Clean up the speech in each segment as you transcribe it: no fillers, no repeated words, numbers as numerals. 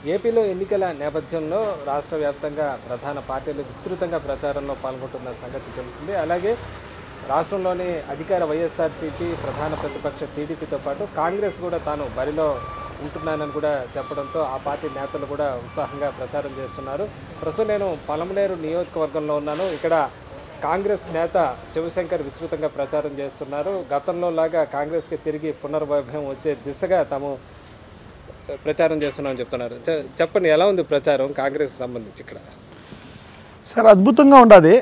ఏపీలో ఎన్నికల నేపథ్యంలో రాష్ట్ర వ్యాప్తంగా ప్రధాన పార్టీలు విస్తృతంగా ప్రచారంలో పాల్గొంటున్న సంగతి తెలిసిందే. అలాగే రాష్ట్రంలోని అధికార వైఎస్ఆర్సీపీ, ప్రధాన ప్రతిపక్ష టీడీపీతో పాటు కాంగ్రెస్ కూడా తాను బరిలో ఉంటున్నానని కూడా చెప్పడంతో ఆ పార్టీ నేతలు కూడా ఉత్సాహంగా ప్రచారం చేస్తున్నారు. ప్రస్తుతం నేను పలమనేరు నియోజకవర్గంలో ఉన్నాను. ఇక్కడ కాంగ్రెస్ నేత శివశంకర్ విస్తృతంగా ప్రచారం చేస్తున్నారు. గతంలో లాగా కాంగ్రెస్కి తిరిగి పునర్వైభవం వచ్చే దిశగా తాము ప్రచారం చేస్తున్నామని చెప్తున్నారు. చెప్పండి, ఎలా ఉంది ప్రచారం కాంగ్రెస్ సంబంధించి ఇక్కడ? సార్ అద్భుతంగా ఉండదు.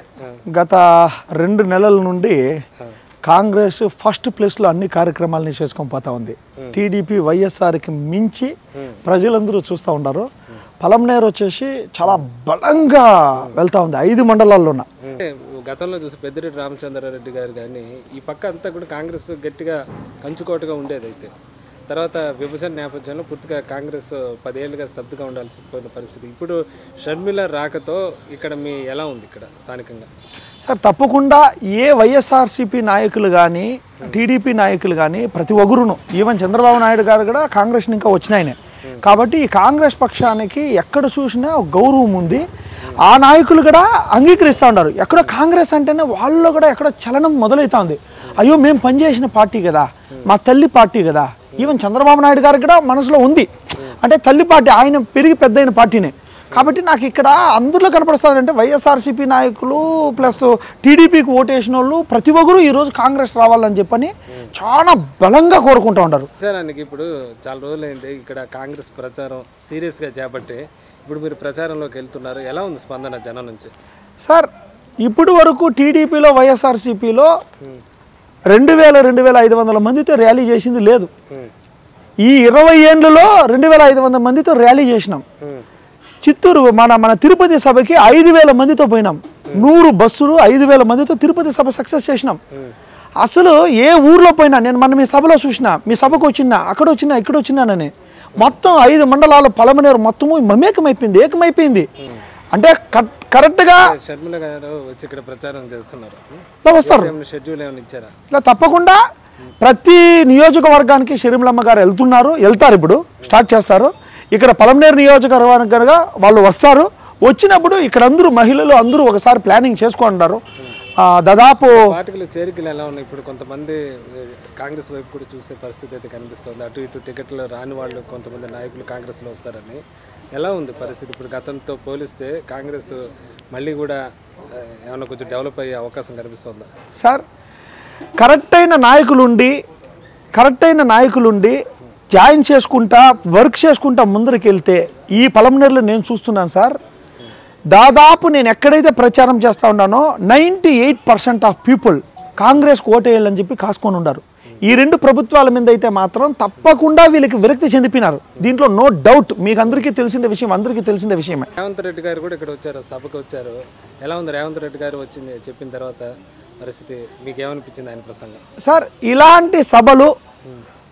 గత 2 నెలల నుండి కాంగ్రెస్ ఫస్ట్ ప్లేస్లో అన్ని కార్యక్రమాలని చేసుకొని పోతా ఉంది. టీడీపీ వైఎస్ఆర్కి మించి ప్రజలందరూ చూస్తూ ఉంటారు. పలమనేరు వచ్చేసి చాలా బలంగా వెళ్తూ ఉంది 5 మండలాల్లోన. గతంలో చూసి పెద్దిరెడ్డి రామచంద్రారెడ్డి గారు కానీ ఈ పక్క అంతా కూడా కాంగ్రెస్ గట్టిగా కంచుకోటగా ఉండేది. అయితే తర్వాత విభజన నేపథ్యంలో పూర్తిగా కాంగ్రెస్ 10 ఏళ్ళుగా స్తబ్దుగా ఉండాల్సి పోయిన పరిస్థితి. ఇప్పుడు షర్మిల రాకతో ఇక్కడ ఎలా ఉంది ఇక్కడ స్థానికంగా? సార్ తప్పకుండా ఏ వైఎస్ఆర్సీపీ నాయకులు కానీ టీడీపీ నాయకులు కానీ ప్రతి ఒక్కరును, ఈవెన్ చంద్రబాబు నాయుడు గారు కూడా కాంగ్రెస్ని ఇంకా వచ్చినాయనే. కాబట్టి ఈ కాంగ్రెస్ పక్షానికి ఎక్కడ చూసినా గౌరవం ఉంది. ఆ నాయకులు కూడా అంగీకరిస్తూ ఉన్నారు. ఎక్కడో కాంగ్రెస్ అంటేనే వాళ్ళలో కూడా ఎక్కడో చలనం మొదలవుతా ఉంది. అయ్యో మేము పనిచేసిన పార్టీ కదా, మా తల్లి పార్టీ కదా. ఈవెన్ చంద్రబాబు నాయుడు గారికి కూడా మనసులో ఉంది, అంటే తల్లి పార్టీ, ఆయన పెరిగి పెద్దయిన పార్టీనే. కాబట్టి నాకు ఇక్కడ అందరిలో కనపడుతుందంటే వైఎస్ఆర్సీపీ నాయకులు ప్లస్ టీడీపీకి ఓటేసిన వాళ్ళు ప్రతి ఒక్కరు ఈరోజు కాంగ్రెస్ రావాలని చెప్పని చాలా బలంగా కోరుకుంటూ ఉంటారు. ప్రచారానికి ఇప్పుడు చాలా రోజులైంది ఇక్కడ కాంగ్రెస్ ప్రచారం సీరియస్గా చేపట్టి ఇప్పుడు మీరు ప్రచారంలోకి వెళ్తున్నారు. ఎలా ఉంది స్పందన జనం నుంచి? సార్ ఇప్పటి వరకు టీడీపీలో వైఎస్ఆర్సీపీలో 2,500 మందితో ర్యాలీ చేసింది లేదు. ఈ 20 ఏళ్ళలో 2,500 మందితో ర్యాలీ చేసినాం. చిత్తూరు మన తిరుపతి సభకి 5,000 మందితో పోయినాం. 100 బస్సులు 5,000 మందితో తిరుపతి సభ సక్సెస్ చేసినాం. అసలు ఏ ఊర్లో పోయినా, నేను మీ సభలో చూసినా, మీ సభకు వచ్చినా, అక్కడ వచ్చినా, ఇక్కడ వచ్చినానని మొత్తం 5 మండలాలు పలమనేరు మొత్తము ఏకమైపోయింది. అంటే కరెక్ట్గా షర్మిల గారు వచ్చి ఇక్కడ ప్రచారం చేస్తున్నారు. వస్తారు. షెడ్యూల్ ఏమైనా ఇచ్చారా? ఇలా తప్పకుండా ప్రతి నియోజకవర్గానికి షర్మిలమ్మ గారు వెళ్తారు. ఇప్పుడు స్టార్ట్ చేస్తారు. ఇక్కడ పలమనేరు నియోజకవర్గంగా వాళ్ళు వస్తారు. వచ్చినప్పుడు ఇక్కడ అందరూ మహిళలు అందరూ ఒకసారి ప్లానింగ్ చేసుకుంటారు. దాదాపు పార్టీల చేరికలు ఎలా ఉన్నాయి? ఇప్పుడు కొంతమంది కాంగ్రెస్ వైపు కూడా చూసే పరిస్థితి అయితే కనిపిస్తుంది. అటు ఇటు టికెట్లు రాని వాళ్ళు కొంతమంది నాయకులు కాంగ్రెస్లో వస్తారని. ఎలా ఉంది పరిస్థితి ఇప్పుడు గతంతో పోలిస్తే? కాంగ్రెస్ మళ్ళీ కూడా ఏమైనా కొంచెం డెవలప్ అయ్యే అవకాశం కనిపిస్తుందా? సార్ కరెక్ట్ అయిన నాయకులుండి జాయిన్ చేసుకుంటా వర్క్ చేసుకుంటా ముందరికి వెళ్తే ఈ పలమనేరులో నేను చూస్తున్నాను సార్. దాదాపు నేను ఎక్కడైతే ప్రచారం చేస్తూ ఉన్నానో 98% ఆఫ్ పీపుల్ కాంగ్రెస్కి ఓటేయాలని చెప్పి కాసుకొని ఉన్నారు. ఈ 2 ప్రభుత్వాల మీద అయితే మాత్రం తప్పకుండా వీళ్ళకి విరక్తి చెందిపోయినారు. దీంట్లో నో డౌట్. మీకు అందరికీ తెలిసిన విషయమే. రేవంత్ రెడ్డి గారు కూడా ఇక్కడ వచ్చారు, సభకు వచ్చారు. ఎలా ఉంది రేవంత్ రెడ్డి గారు చెప్పిన తర్వాత పరిస్థితి మీకు ఏమనిపించింది ఆయన ప్రసంగం? సార్ ఇలాంటి సభలు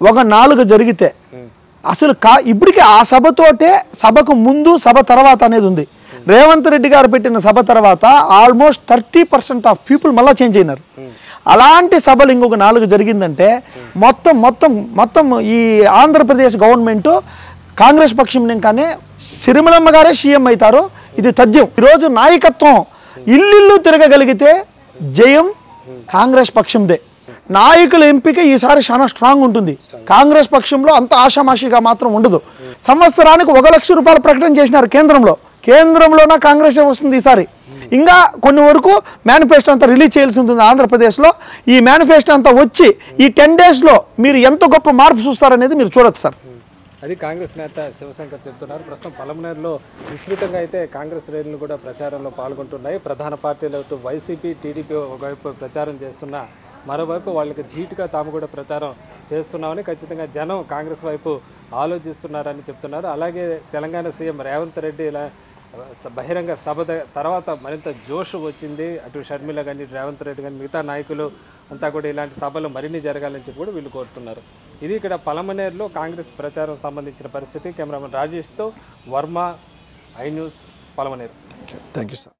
ఒక 4 జరిగితే అసలు ఇప్పటికే ఆ సభతోటే సభకు ముందు సభ తర్వాత అనేది ఉంది. రేవంత్ రెడ్డి గారు పెట్టిన సభ తర్వాత ఆల్మోస్ట్ 30% ఆఫ్ పీపుల్ మళ్ళీ చేంజ్ అయినారు. అలాంటి సభలు ఇంకొక 4 జరిగిందంటే మొత్తం ఈ ఆంధ్రప్రదేశ్ గవర్నమెంట్ కాంగ్రెస్ పక్షం ఇంకానే షర్మిలమ్మ గారే సీఎం అవుతారు. ఇది తథ్యం. ఈరోజు నాయకత్వం ఇల్లు తిరగగలిగితే జయం కాంగ్రెస్ పక్షందే. నాయకుల ఎంపిక ఈసారి చాలా స్ట్రాంగ్ ఉంటుంది. కాంగ్రెస్ పక్షంలో అంత ఆషామాషిగా మాత్రం ఉండదు. సంవత్సరానికి 1 లక్ష రూపాయలు ప్రకటన చేసినారు కేంద్రంలోన కాంగ్రెస్ వస్తుంది ఈసారి. ఇంకా కొన్ని వరకు మేనిఫెస్టో అంతా రిలీజ్ చేయాల్సి ఉంటుంది ఆంధ్రప్రదేశ్లో. ఈ మేనిఫెస్టో అంతా వచ్చి ఈ 10 డేస్లో మీరు ఎంత గొప్ప మార్పు చూస్తారనేది మీరు చూడొచ్చు సార్. అది కాంగ్రెస్ నేత శివశంకర్ చెప్తున్నారు. ప్రస్తుతం పలమనేరులో విస్తృతంగా అయితే కాంగ్రెస్ శ్రేణులు కూడా ప్రచారంలో పాల్గొంటున్నాయి. ప్రధాన పార్టీలు వైసీపీ, టీడీపీ ఒకవైపు ప్రచారం చేస్తున్నా, మరోవైపు వాళ్ళకి ధీటుగా తాము కూడా ప్రచారం చేస్తున్నామని ఖచ్చితంగా జనం కాంగ్రెస్ వైపు ఆలోచిస్తున్నారని చెప్తున్నారు. అలాగే తెలంగాణ సీఎం రేవంత్ రెడ్డి ఇలా బహిరంగ సభ తర్వాత మరింత జోష్ వచ్చింది. అటు షర్మిల కానీ, రేవంత్ రెడ్డి కానీ, మిగతా నాయకులు అంతా కూడా ఇలాంటి సభలు మరిన్ని జరగాలని చెప్పి కూడా వీళ్ళు కోరుతున్నారు. ఇది ఇక్కడ పలమనేరులో కాంగ్రెస్ ప్రచారం సంబంధించిన పరిస్థితి. కెమెరామెన్ రాజేష్తో Varma, I news, Palamaner. Thank you sir.